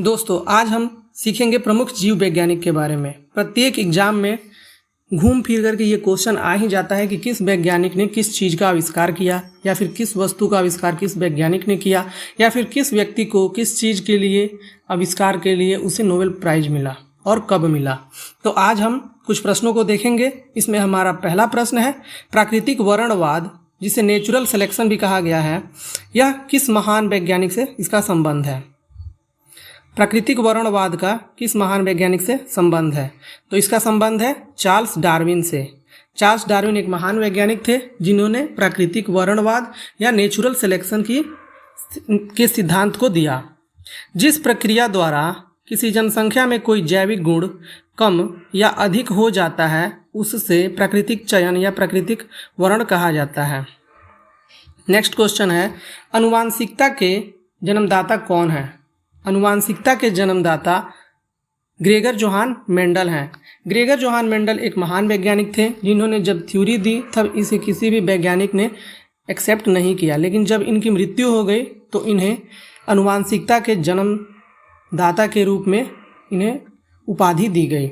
दोस्तों आज हम सीखेंगे प्रमुख जीव वैज्ञानिक के बारे में। प्रत्येक एग्जाम में घूम फिर करके ये क्वेश्चन आ ही जाता है कि किस वैज्ञानिक ने किस चीज़ का आविष्कार किया, या फिर किस वस्तु का आविष्कार किस वैज्ञानिक ने किया, या फिर किस व्यक्ति को किस चीज़ के लिए आविष्कार के लिए उसे नोबेल प्राइज मिला और कब मिला। तो आज हम कुछ प्रश्नों को देखेंगे। इसमें हमारा पहला प्रश्न है, प्राकृतिक वर्णवाद जिसे नेचुरल सिलेक्शन भी कहा गया है, यह किस महान वैज्ञानिक से इसका संबंध है। प्राकृतिक वर्णवाद का किस महान वैज्ञानिक से संबंध है? तो इसका संबंध है चार्ल्स डार्विन से। चार्ल्स डार्विन एक महान वैज्ञानिक थे जिन्होंने प्राकृतिक वर्णवाद या नेचुरल सिलेक्शन के सिद्धांत को दिया, जिस प्रक्रिया द्वारा किसी जनसंख्या में कोई जैविक गुण कम या अधिक हो जाता है उससे प्राकृतिक चयन या प्राकृतिक वर्ण कहा जाता है। नेक्स्ट क्वेश्चन है, आनुवांशिकता के जन्मदाता कौन है? आनुवांशिकता के जन्मदाता ग्रेगर जोहान मेंडल हैं। ग्रेगर जोहान मेंडल एक महान वैज्ञानिक थे जिन्होंने जब थ्योरी दी तब इसे किसी भी वैज्ञानिक ने एक्सेप्ट नहीं किया, लेकिन जब इनकी मृत्यु हो गई तो इन्हें आनुवांशिकता के जन्मदाता के रूप में इन्हें उपाधि दी गई।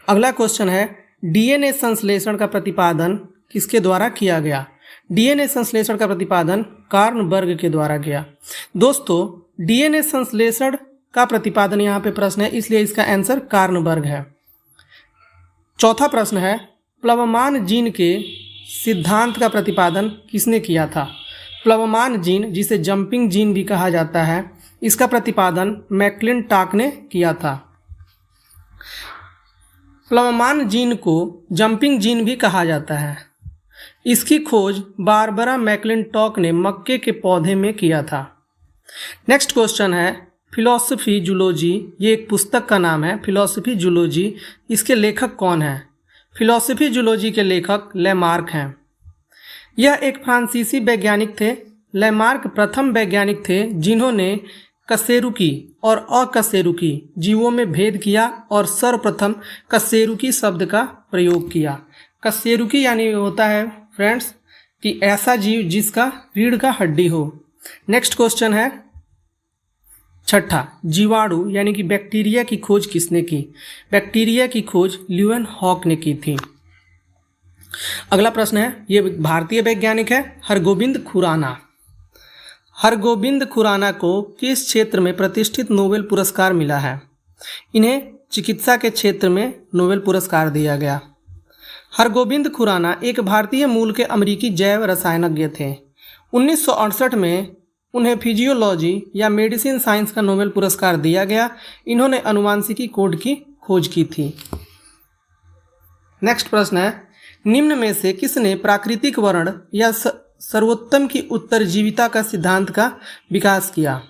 अगला क्वेश्चन है, डीएनए संश्लेषण का प्रतिपादन किसके द्वारा किया गया? डीएनए संश्लेषण का प्रतिपादन कार्ल बर्ग के द्वारा किया। दोस्तों डीएनए संश्लेषण का प्रतिपादन यहाँ पे प्रश्न है, इसलिए इसका आंसर कार्ल बर्ग है। चौथा प्रश्न है, प्लवमान जीन के सिद्धांत का प्रतिपादन किसने किया था? प्लवमान जीन जिसे जंपिंग जीन भी कहा जाता है, इसका प्रतिपादन मैक्लिंटॉक ने किया था। प्लवमान जीन को जंपिंग जीन भी कहा जाता है। इसकी खोज बारबरा मैक्लिंटॉक ने मक्के के पौधे में किया था। नेक्स्ट क्वेश्चन है, फिलॉसफी जूलॉजी, ये एक पुस्तक का नाम है फिलॉसफी जूलॉजी, इसके लेखक कौन है? फिलॉसफी जूलॉजी के लेखक लेमार्क हैं। यह एक फ्रांसीसी वैज्ञानिक थे। लेमार्क प्रथम वैज्ञानिक थे जिन्होंने कशेरुकी और अकशेरुकी जीवों में भेद किया और सर्वप्रथम कशेरुकी शब्द का प्रयोग किया। कशेरुकी यानी होता है फ्रेंड्स कि ऐसा जीव जिसका रीढ़ का हड्डी हो। नेक्स्ट क्वेश्चन है छठा, जीवाणु यानी कि बैक्टीरिया की खोज किसने की? बैक्टीरिया की खोज ल्यूवेनहॉक ने की थी। अगला प्रश्न है, ये भारतीय वैज्ञानिक है हरगोबिंद खुराना। हरगोबिंद खुराना को किस क्षेत्र में प्रतिष्ठित नोबेल पुरस्कार मिला है? इन्हें चिकित्सा के क्षेत्र में नोबेल पुरस्कार दिया गया। हरगोबिंद खुराना एक भारतीय मूल के अमेरिकी जैव रसायनज्ञ थे। 1968 में उन्हें फिजियोलॉजी या मेडिसिन साइंस का नोबेल पुरस्कार दिया गया। इन्होंने आनुवांशिकी कोड की खोज की थी। नेक्स्ट प्रश्न है, निम्न में से किसने प्राकृतिक वर्ण या सर्वोत्तम की उत्तरजीविता का सिद्धांत का विकास किया?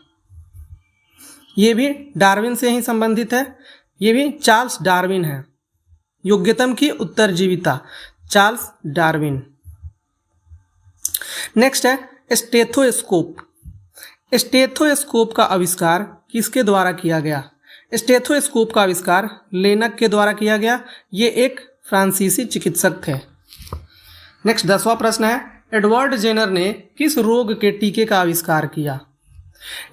ये भी डार्विन से ही संबंधित है। ये भी चार्ल्स डार्विन है। योग्यतम की उत्तरजीविता चार्ल्स डार्विन। नेक्स्ट है स्टेथोस्कोप। स्टेथोस्कोप का आविष्कार किसके द्वारा किया गया? स्टेथोस्कोप का आविष्कार लेनक के द्वारा किया गया। ये एक फ्रांसीसी चिकित्सक थे। नेक्स्ट 10वां प्रश्न है, एडवर्ड जेनर ने किस रोग के टीके का आविष्कार किया?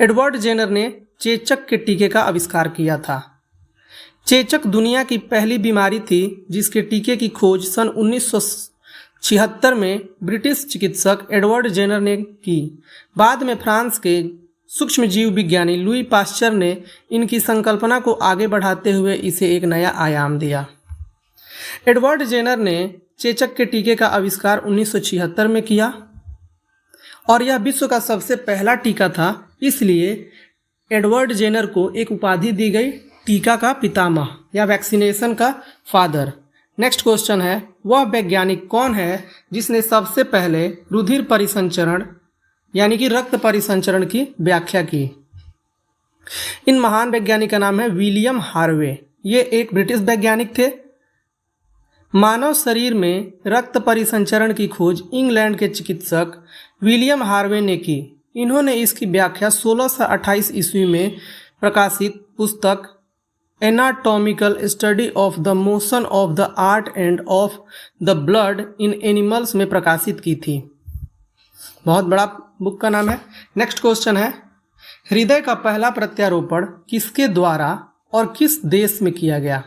एडवर्ड जेनर ने चेचक के टीके का आविष्कार किया था। चेचक दुनिया की पहली बीमारी थी जिसके टीके की खोज सन 1976 में ब्रिटिश चिकित्सक एडवर्ड जेनर ने की। बाद में फ्रांस के सूक्ष्मजीव विज्ञानी लुई पास्चर ने इनकी संकल्पना को आगे बढ़ाते हुए इसे एक नया आयाम दिया। एडवर्ड जेनर ने चेचक के टीके का आविष्कार 1976 में किया और यह विश्व का सबसे पहला टीका था, इसलिए एडवर्ड जेनर को एक उपाधि दी गई, टीका का पितामह या वैक्सीनेशन का फादर। नेक्स्ट क्वेश्चन है, वह वैज्ञानिक कौन है जिसने सबसे पहले रुधिर परिसंचरण यानी कि रक्त परिसंचरण की व्याख्या की? इन महान वैज्ञानिक का नाम है विलियम हार्वे। ये एक ब्रिटिश वैज्ञानिक थे। मानव शरीर में रक्त परिसंचरण की खोज इंग्लैंड के चिकित्सक विलियम हार्वे ने की। इन्होंने इसकी व्याख्या 1628 ईस्वी में प्रकाशित पुस्तक anatomical study of the motion of the art end of the blood in animals में प्रकाशित की थी। बहुत बड़ा बुक का नाम है। नेक्स्ट क्वेश्चन है, हृदय का पहला प्रत्यारोपण किसके द्वारा और किस देश में किया गया?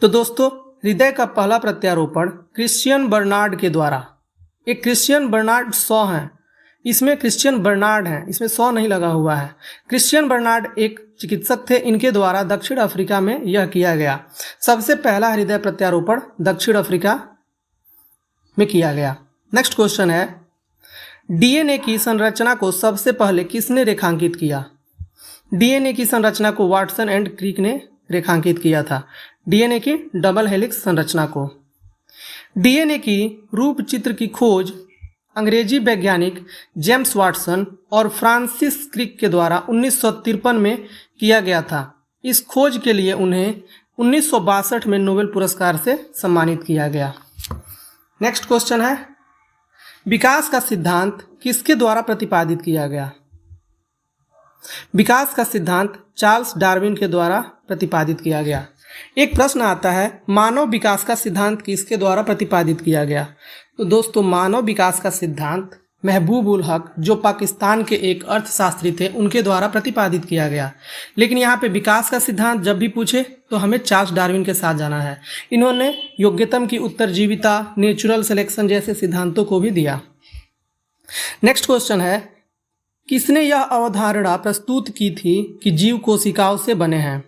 तो दोस्तों, हृदय का पहला प्रत्यारोपण क्रिश्चियन बर्नार्ड के द्वारा, एक क्रिश्चियन बर्नार्ड शॉ है, इसमें क्रिश्चियन बर्नार्ड है, इसमें शॉ नहीं लगा हुआ है। क्रिश्चियन बर्नार्ड एक चिकित्सक थे, इनके द्वारा दक्षिण अफ्रीका में यह किया गया। सबसे पहला हृदय प्रत्यारोपण दक्षिण अफ्रीका में किया गया। नेक्स्ट क्वेश्चन है, डीएनए की संरचना को सबसे पहले किसने रेखांकित किया? डीएनए की संरचना को वाटसन एंड क्रिक ने रेखांकित किया था, डीएनए की डबल हेलिक्स संरचना को। डीएनए की रूप चित्र की खोज अंग्रेजी वैज्ञानिक जेम्स वाटसन और फ्रांसिस क्रिक के द्वारा 1953 में किया गया था। इस खोज के लिए उन्हें 1962 में नोबेल पुरस्कार से सम्मानित किया गया। नेक्स्ट क्वेश्चन है, विकास का सिद्धांत किसके द्वारा प्रतिपादित किया गया? विकास का सिद्धांत चार्ल्स डार्विन के द्वारा प्रतिपादित किया गया। एक प्रश्न आता है, मानव विकास का सिद्धांत किसके द्वारा प्रतिपादित किया गया? तो दोस्तों, मानव विकास का सिद्धांत महबूब उल हक, जो पाकिस्तान के एक अर्थशास्त्री थे, उनके द्वारा प्रतिपादित किया गया। लेकिन यहाँ पे विकास का सिद्धांत जब भी पूछे तो हमें चार्ल्स डार्विन के साथ जाना है। इन्होंने योग्यतम की उत्तरजीविता, नेचुरल सिलेक्शन जैसे सिद्धांतों को भी दिया। नेक्स्ट क्वेश्चन है, किसने यह अवधारणा प्रस्तुत की थी कि जीव कोशिकाओं से बने हैं?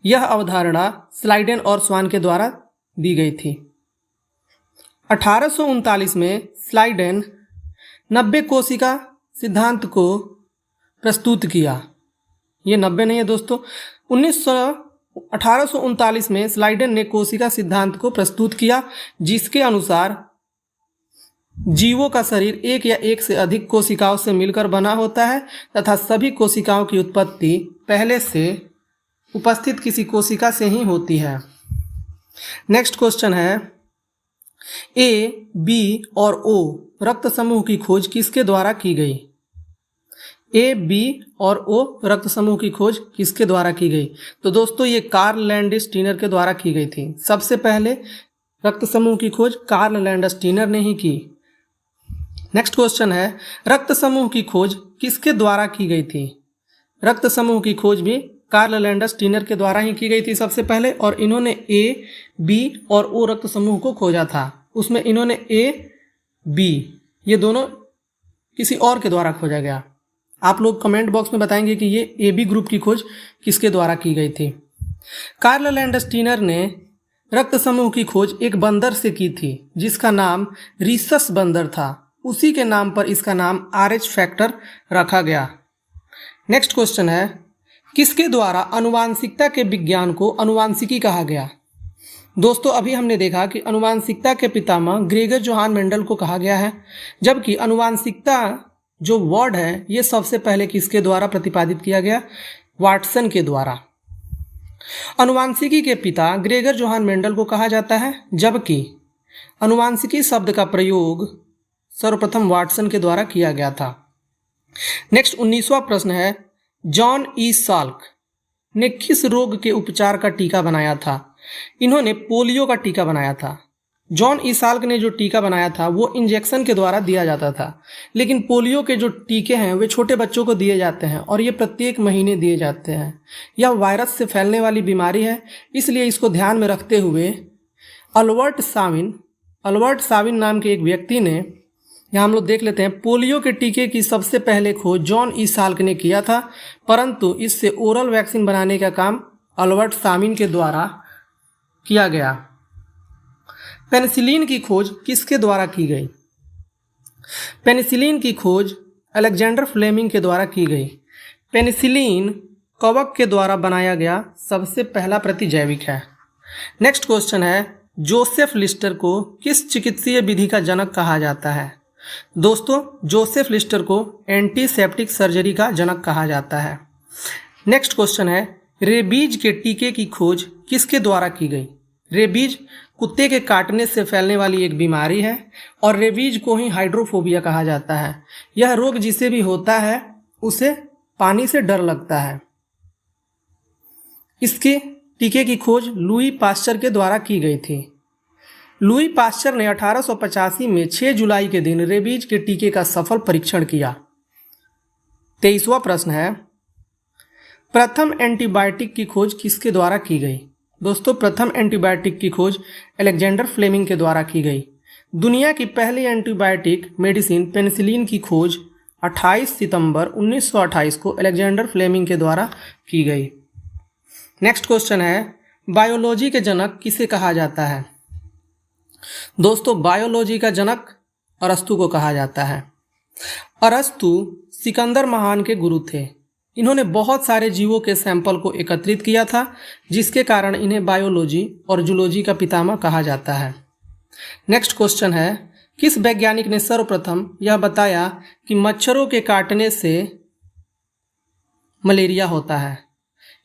यह अवधारणा स्लाइडेन और स्वान के द्वारा दी गई थी। 1839 में स्लाइडेन 90 कोशिका सिद्धांत को प्रस्तुत किया। ये 90 नहीं है दोस्तों, 1839 में स्लाइडेन ने कोशिका सिद्धांत को प्रस्तुत किया, जिसके अनुसार जीवों का शरीर एक या एक से अधिक कोशिकाओं से मिलकर बना होता है तथा सभी कोशिकाओं की उत्पत्ति पहले से उपस्थित किसी कोशिका से ही होती है। नेक्स्ट क्वेश्चन है, ए, बी और ओ रक्त समूह की खोज किसके द्वारा की गई? ए, बी और ओ रक्त समूह की खोज किसके द्वारा की गई? तो दोस्तों, ये कार्ल लैंडस्टीनर के द्वारा की गई थी। सबसे पहले रक्त समूह की खोज कार्ल लैंडस्टीनर ने ही की। नेक्स्ट क्वेश्चन है, रक्त समूह की खोज किसके द्वारा की गई थी? रक्त समूह की खोज भी कार्ल लैंडस्टीनर के द्वारा ही की गई थी सबसे पहले, और इन्होंने ए, बी और ओ रक्त समूह को खोजा था। उसमें इन्होंने ए, बी ये दोनों किसी और के द्वारा खोजा गया। आप लोग कमेंट बॉक्स में बताएंगे कि ये ए बी ग्रुप की खोज किसके द्वारा की गई थी। कार्ल लैंडस्टीनर ने रक्त समूह की खोज एक बंदर से की थी, जिसका नाम रीसस बंदर था। उसी के नाम पर इसका नाम RH फैक्टर रखा गया। नेक्स्ट क्वेश्चन है, किसके द्वारा आनुवांशिकता के विज्ञान को आनुवांशिकी कहा गया? दोस्तों, अभी हमने देखा कि आनुवांशिकता के पितामह ग्रेगर जोहान मेंडल को कहा गया है, जबकि आनुवांशिकता जो वर्ड है ये सबसे पहले किसके द्वारा प्रतिपादित किया गया? वाटसन के द्वारा। आनुवांशिकी के पिता ग्रेगर जोहान मेंडल को कहा जाता है, जबकि आनुवांशिकी शब्द का प्रयोग सर्वप्रथम वाटसन के द्वारा किया गया था। नेक्स्ट 19वां प्रश्न है, जॉन ई साल्क ने किस रोग के उपचार का टीका बनाया था? इन्होंने पोलियो का टीका बनाया था। जॉन ई साल्क ने जो टीका बनाया था वो इंजेक्शन के द्वारा दिया जाता था, लेकिन पोलियो के जो टीके हैं वे छोटे बच्चों को दिए जाते हैं और ये प्रत्येक महीने दिए जाते हैं। यह वायरस से फैलने वाली बीमारी है, इसलिए इसको ध्यान में रखते हुए अल्बर्ट साविन नाम के एक व्यक्ति ने, यहाँ हम लोग देख लेते हैं, पोलियो के टीके की सबसे पहले खोज जॉन ई साल्क ने किया था, परंतु इससे ओरल वैक्सीन बनाने का काम अल्बर्ट साविन के द्वारा किया गया। पेनिसिलिन की खोज किसके द्वारा की गई? पेनिसिलिन की खोज अलेक्जेंडर फ्लेमिंग के द्वारा की गई। पेनिसिलिन कवक के द्वारा बनाया गया सबसे पहला प्रतिजैविक है। नेक्स्ट क्वेश्चन है, जोसेफ लिस्टर को किस चिकित्सीय विधि का जनक कहा जाता है? दोस्तों, जोसेफ लिस्टर को एंटीसेप्टिक सर्जरी का जनक कहा जाता है। नेक्स्ट क्वेश्चन है, रेबीज के टीके की खोज किसके द्वारा की गई? रेबीज कुत्ते के काटने से फैलने वाली एक बीमारी है और रेबीज को ही हाइड्रोफोबिया कहा जाता है। यह रोग जिसे भी होता है उसे पानी से डर लगता है। इसके टीके की खोज लुई पास्चर के द्वारा की गई थी। लुई पास्चर ने 1885 में 6 जुलाई के दिन रेबीज के टीके का सफल परीक्षण किया। 23वां प्रश्न है, प्रथम एंटीबायोटिक की खोज किसके द्वारा की गई? दोस्तों, प्रथम एंटीबायोटिक की खोज अलेक्जेंडर फ्लेमिंग के द्वारा की गई। दुनिया की पहली एंटीबायोटिक मेडिसिन पेनिसिलिन की खोज 28 सितंबर 1928 को अलेक्जेंडर फ्लेमिंग के द्वारा की गई। नेक्स्ट क्वेश्चन है, बायोलॉजी के जनक किसे कहा जाता है? दोस्तों, बायोलॉजी का जनक अरस्तु को कहा जाता है। अरस्तु सिकंदर महान के गुरु थे। इन्होंने बहुत सारे जीवों के सैंपल को एकत्रित किया था, जिसके कारण इन्हें बायोलॉजी और जूलॉजी का पितामह कहा जाता है। नेक्स्ट क्वेश्चन है, किस वैज्ञानिक ने सर्वप्रथम यह बताया कि मच्छरों के काटने से मलेरिया होता है?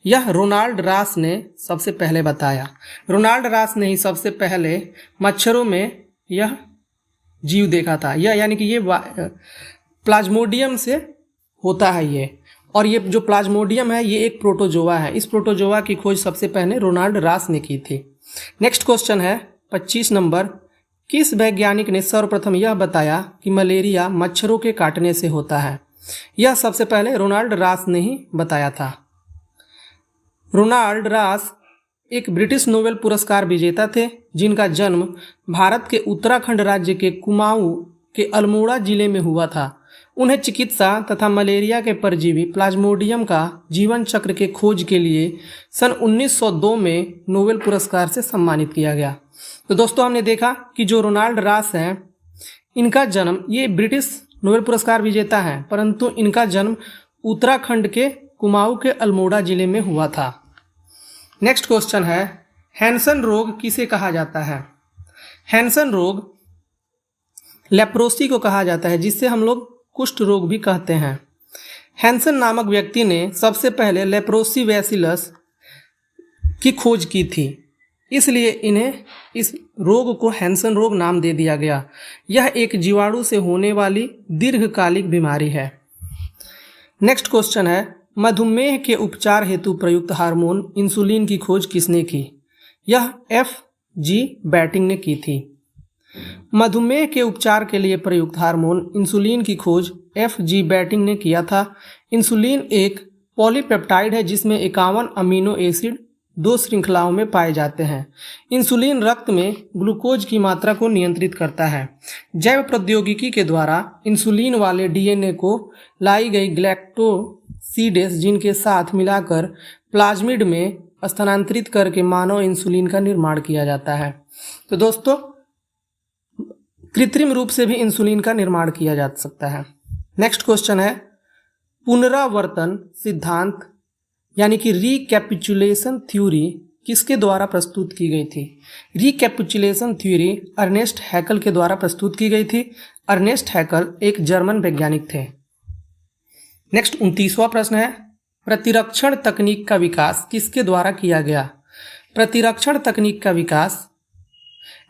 यह रोनाल्ड रास ने सबसे पहले बताया। रोनाल्ड रास ने ही सबसे पहले मच्छरों में यह जीव देखा था। यह यानी कि ये प्लाज्मोडियम से होता है ये, और ये जो प्लाज्मोडियम है ये एक प्रोटोजोआ है। इस प्रोटोजोआ की खोज सबसे पहले रोनाल्ड रास ने की थी। नेक्स्ट क्वेश्चन है 25 नंबर, किस वैज्ञानिक ने सर्वप्रथम यह बताया कि मलेरिया मच्छरों के काटने से होता है? यह सबसे पहले रोनाल्ड रास ने ही बताया था। रोनाल्ड रास एक ब्रिटिश नोबेल पुरस्कार विजेता थे, जिनका जन्म भारत के उत्तराखंड राज्य के कुमाऊं के अल्मोड़ा जिले में हुआ था। उन्हें चिकित्सा तथा मलेरिया के परजीवी प्लाज्मोडियम का जीवन चक्र के खोज के लिए सन 1902 में नोबेल पुरस्कार से सम्मानित किया गया। तो दोस्तों, हमने देखा कि जो रोनाल्ड रास हैं, इनका जन्म, ये ब्रिटिश नोबेल पुरस्कार विजेता हैं, परंतु इनका जन्म उत्तराखंड के कुमाऊं के अल्मोड़ा जिले में हुआ था। नेक्स्ट क्वेश्चन है, हैंसन रोग किसे कहा जाता है? हैंसन रोग लेप्रोसी को कहा जाता है, जिससे हम लोग कुष्ठ रोग भी कहते हैं। हैंसन नामक व्यक्ति ने सबसे पहले लेप्रोसी बैसिलस की खोज की थी, इसलिए इन्हें इस रोग को हैंसन रोग नाम दे दिया गया। यह एक जीवाणु से होने वाली दीर्घकालिक बीमारी है। नेक्स्ट क्वेश्चन है, मधुमेह के उपचार हेतु प्रयुक्त हार्मोन इंसुलिन की खोज किसने की? यह F.G. बैटिंग ने की थी। मधुमेह के उपचार के लिए प्रयुक्त हार्मोन इंसुलिन की खोज F.G. बैटिंग ने किया था। इंसुलिन एक पॉलीपेप्टाइड है, जिसमें 51 अमीनो एसिड 2 श्रृंखलाओं में पाए जाते हैं। इंसुलिन रक्त में ग्लूकोज की मात्रा को नियंत्रित करता है। जैव प्रौद्योगिकी के द्वारा इंसुलिन वाले डीएनए को लाई गई ग्लैक्टोसिडेस जीन के साथ मिलाकर प्लाज्मिड में स्थानांतरित करके मानव इंसुलिन का निर्माण किया जाता है। तो दोस्तों, कृत्रिम रूप से भी इंसुलिन का निर्माण किया जा सकता है। नेक्स्ट क्वेश्चन है, पुनरावर्तन सिद्धांत यानी कि रिकैपिचुलेशन थ्योरी किसके द्वारा प्रस्तुत की गई थी? रिकैपिचुलेशन थ्योरी अर्नेस्ट हैकल के द्वारा प्रस्तुत की गई थी। अर्नेस्ट हैकल एक जर्मन वैज्ञानिक थे। नेक्स्ट 29वां प्रश्न है, प्रतिरक्षण तकनीक का विकास किसके द्वारा किया गया? प्रतिरक्षण तकनीक का विकास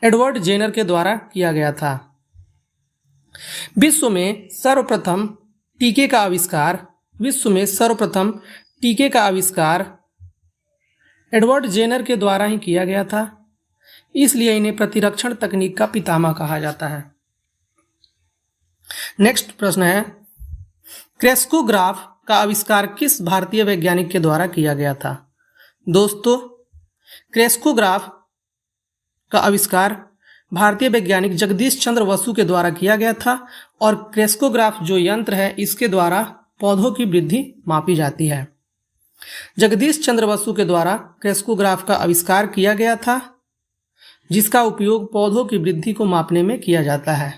एडवर्ड जेनर के द्वारा किया गया था। विश्व में सर्वप्रथम टीके का आविष्कार एडवर्ड जेनर के द्वारा ही किया गया था, इसलिए इन्हें प्रतिरक्षण तकनीक का पितामह कहा जाता है। नेक्स्ट प्रश्न है, क्रेस्कोग्राफ का आविष्कार किस भारतीय वैज्ञानिक के द्वारा किया गया था? दोस्तों, क्रेस्कोग्राफ का आविष्कार भारतीय वैज्ञानिक जगदीश चंद्र बसु के द्वारा किया गया था, और क्रेस्कोग्राफ जो यंत्र है, इसके द्वारा पौधों की वृद्धि मापी जाती है। जगदीश चंद्र बसु के द्वारा क्रेस्कोग्राफ का आविष्कार किया गया था, जिसका उपयोग पौधों की वृद्धि को मापने में किया जाता है।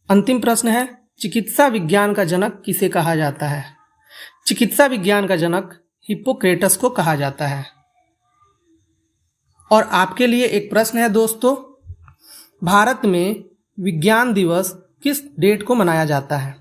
अंतिम प्रश्न है, चिकित्सा विज्ञान का जनक किसे कहा जाता है? चिकित्सा विज्ञान का जनक हिप्पोक्रेटस को कहा जाता है। और आपके लिए एक प्रश्न है दोस्तों, भारत में विज्ञान दिवस किस डेट को मनाया जाता है?